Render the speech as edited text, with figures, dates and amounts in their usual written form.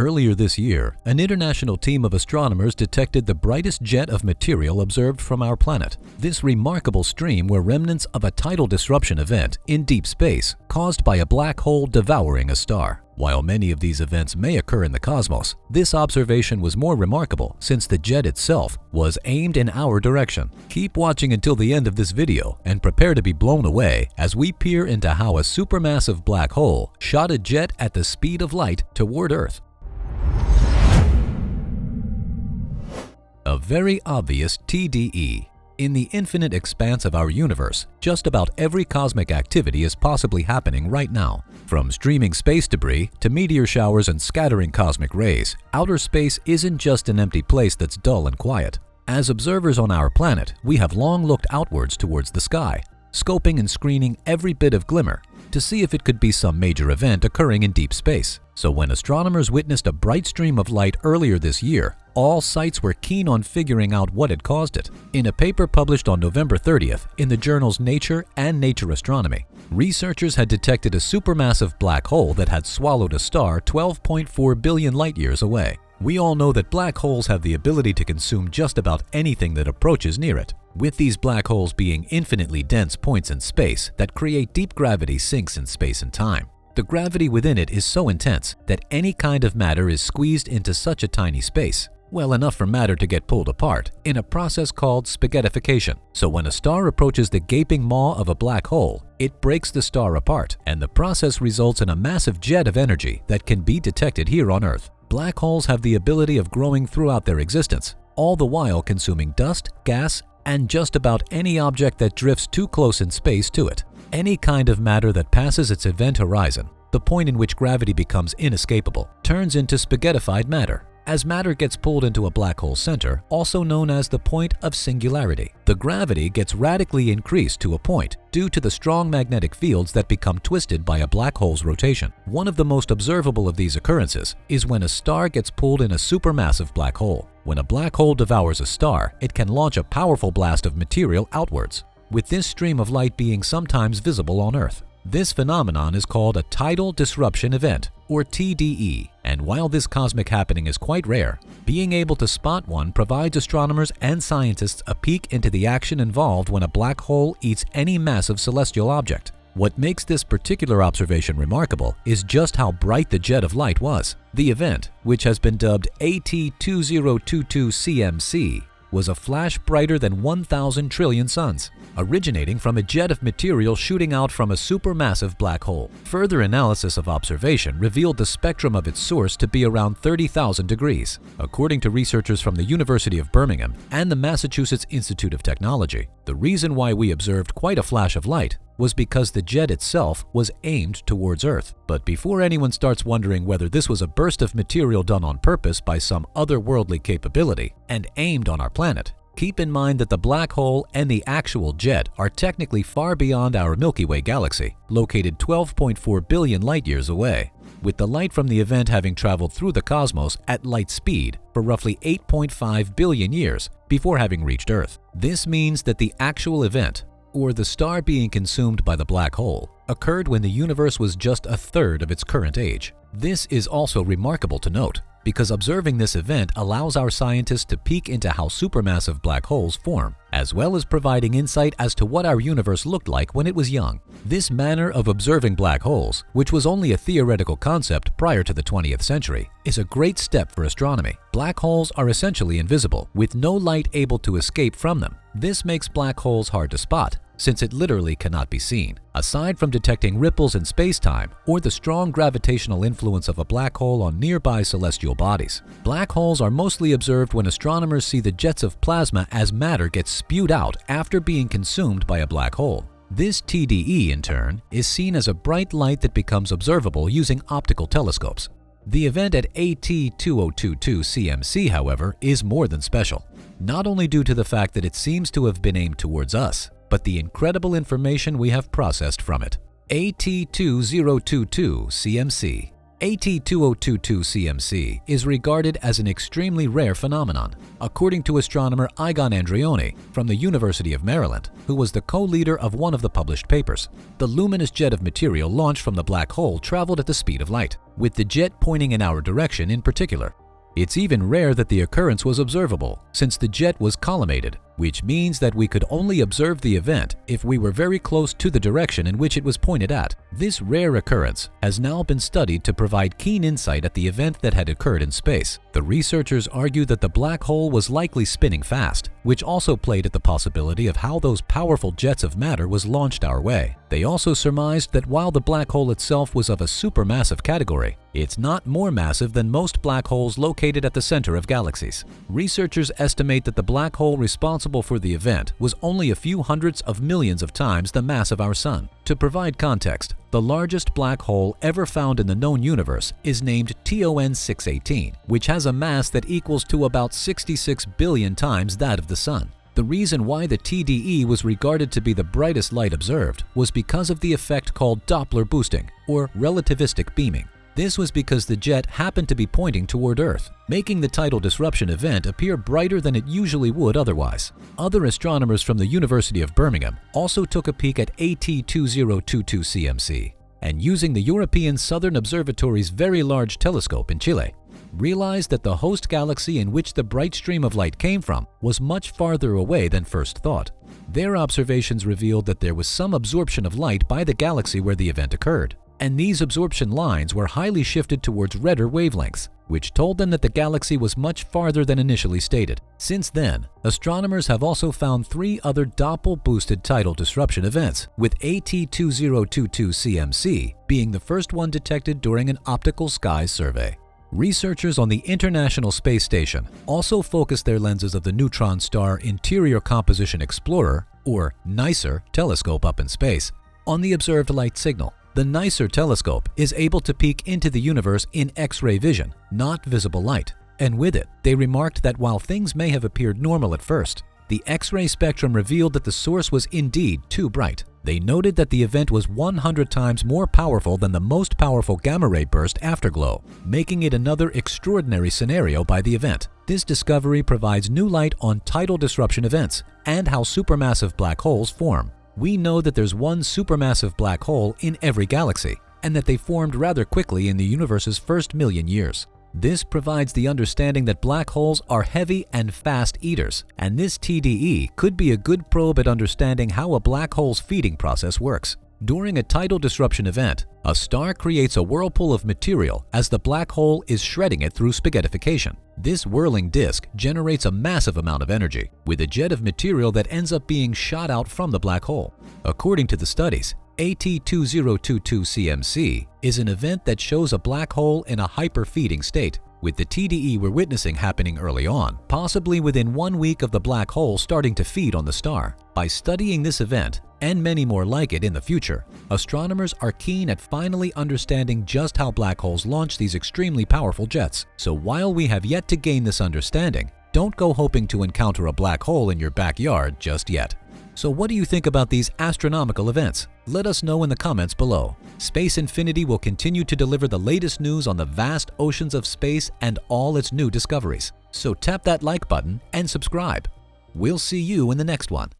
Earlier this year, an international team of astronomers detected the brightest jet of material observed from our planet. This remarkable stream were remnants of a tidal disruption event in deep space caused by a black hole devouring a star. While many of these events may occur in the cosmos, this observation was more remarkable since the jet itself was aimed in our direction. Keep watching until the end of this video and prepare to be blown away as we peer into how a supermassive black hole shot a jet at the speed of light toward Earth. A very obvious TDE. In the infinite expanse of our universe, just about every cosmic activity is possibly happening right now. From streaming space debris to meteor showers and scattering cosmic rays, outer space isn't just an empty place that's dull and quiet. As observers on our planet, we have long looked outwards towards the sky, scoping and screening every bit of glimmer to see if it could be some major event occurring in deep space. So when astronomers witnessed a bright stream of light earlier this year, all sites were keen on figuring out what had caused it. In a paper published on November 30th in the journals Nature and Nature Astronomy, researchers had detected a supermassive black hole that had swallowed a star 12.4 billion light-years away. We all know that black holes have the ability to consume just about anything that approaches near it, with these black holes being infinitely dense points in space that create deep gravity sinks in space and time. The gravity within it is so intense that any kind of matter is squeezed into such a tiny space, well enough for matter to get pulled apart in a process called spaghettification. So when a star approaches the gaping maw of a black hole, it breaks the star apart, and the process results in a massive jet of energy that can be detected here on Earth. Black holes have the ability of growing throughout their existence, all the while consuming dust, gas, and just about any object that drifts too close in space to it. Any kind of matter that passes its event horizon, the point in which gravity becomes inescapable, turns into spaghettified matter. As matter gets pulled into a black hole center, also known as the point of singularity, the gravity gets radically increased to a point due to the strong magnetic fields that become twisted by a black hole's rotation. One of the most observable of these occurrences is when a star gets pulled in a supermassive black hole. When a black hole devours a star, it can launch a powerful blast of material outwards, with this stream of light being sometimes visible on Earth. This phenomenon is called a tidal disruption event, or TDE, and while this cosmic happening is quite rare, being able to spot one provides astronomers and scientists a peek into the action involved when a black hole eats any massive celestial object. What makes this particular observation remarkable is just how bright the jet of light was. The event, which has been dubbed AT2022 CMC, was a flash brighter than 1,000 trillion suns, originating from a jet of material shooting out from a supermassive black hole. Further analysis of observation revealed the spectrum of its source to be around 30,000 degrees. According to researchers from the University of Birmingham and the Massachusetts Institute of Technology, the reason why we observed quite a flash of light was because the jet itself was aimed towards Earth. But before anyone starts wondering whether this was a burst of material done on purpose by some otherworldly capability and aimed on our planet, keep in mind that the black hole and the actual jet are technically far beyond our Milky Way galaxy, located 12.4 billion light-years away, with the light from the event having traveled through the cosmos at light speed for roughly 8.5 billion years before having reached Earth. This means that the actual event, or the star being consumed by the black hole, occurred when the universe was just a third of its current age. This is also remarkable to note, because observing this event allows our scientists to peek into how supermassive black holes form, as well as providing insight as to what our universe looked like when it was young. This manner of observing black holes, which was only a theoretical concept prior to the 20th century, is a great step for astronomy. Black holes are essentially invisible, with no light able to escape from them. This makes black holes hard to spot, since it literally cannot be seen. Aside from detecting ripples in space-time or the strong gravitational influence of a black hole on nearby celestial bodies, black holes are mostly observed when astronomers see the jets of plasma as matter gets spewed out after being consumed by a black hole. This TDE, in turn, is seen as a bright light that becomes observable using optical telescopes. The event at AT2022 CMC, however, is more than special, not only due to the fact that it seems to have been aimed towards us, but the incredible information we have processed from it. AT2022 CMC AT2022 CMC is regarded as an extremely rare phenomenon, according to astronomer Egon Andreoni from the University of Maryland, who was the co-leader of one of the published papers. The luminous jet of material launched from the black hole traveled at the speed of light, with the jet pointing in our direction in particular. It's even rare that the occurrence was observable, since the jet was collimated, which means that we could only observe the event if we were very close to the direction in which it was pointed at. This rare occurrence has now been studied to provide keen insight at the event that had occurred in space. The researchers argue that the black hole was likely spinning fast, which also played at the possibility of how those powerful jets of matter was launched our way. They also surmised that while the black hole itself was of a supermassive category, it's not more massive than most black holes located at the center of galaxies. Researchers estimate that the black hole responsible for the event was only a few hundreds of millions of times the mass of our Sun. To provide context, the largest black hole ever found in the known universe is named TON 618, which has a mass that equals to about 66 billion times that of the Sun. The reason why the TDE was regarded to be the brightest light observed was because of the effect called Doppler boosting, or relativistic beaming. This was because the jet happened to be pointing toward Earth, making the tidal disruption event appear brighter than it usually would otherwise. Other astronomers from the University of Birmingham also took a peek at AT2022 CMC, and using the European Southern Observatory's Very Large Telescope in Chile, realized that the host galaxy in which the bright stream of light came from was much farther away than first thought. Their observations revealed that there was some absorption of light by the galaxy where the event occurred, and these absorption lines were highly shifted towards redder wavelengths, which told them that the galaxy was much farther than initially stated. Since then, astronomers have also found 3 other Doppel-boosted tidal disruption events, with AT2022 CMC being the first one detected during an optical skies survey. Researchers on the International Space Station also focused their lenses of the neutron star Interior Composition Explorer, or NICER, telescope up in space on the observed light signal. The NICER telescope is able to peek into the universe in X-ray vision, not visible light, and with it, they remarked that while things may have appeared normal at first, the X-ray spectrum revealed that the source was indeed too bright. They noted that the event was 100 times more powerful than the most powerful gamma-ray burst afterglow, making it another extraordinary scenario by the event. This discovery provides new light on tidal disruption events and how supermassive black holes form. We know that there's one supermassive black hole in every galaxy, and that they formed rather quickly in the universe's first million years. This provides the understanding that black holes are heavy and fast eaters, and this TDE could be a good probe at understanding how a black hole's feeding process works. During a tidal disruption event, a star creates a whirlpool of material as the black hole is shredding it through spaghettification. This whirling disk generates a massive amount of energy, with a jet of material that ends up being shot out from the black hole. According to the studies, AT2022 CMC is an event that shows a black hole in a hyperfeeding state, with the TDE we're witnessing happening early on, possibly within 1 week of the black hole starting to feed on the star. By studying this event, and many more like it in the future, astronomers are keen at finally understanding just how black holes launch these extremely powerful jets. So while we have yet to gain this understanding, don't go hoping to encounter a black hole in your backyard just yet. So what do you think about these astronomical events? Let us know in the comments below. Space Infinity will continue to deliver the latest news on the vast oceans of space and all its new discoveries. So tap that like button and subscribe. We'll see you in the next one.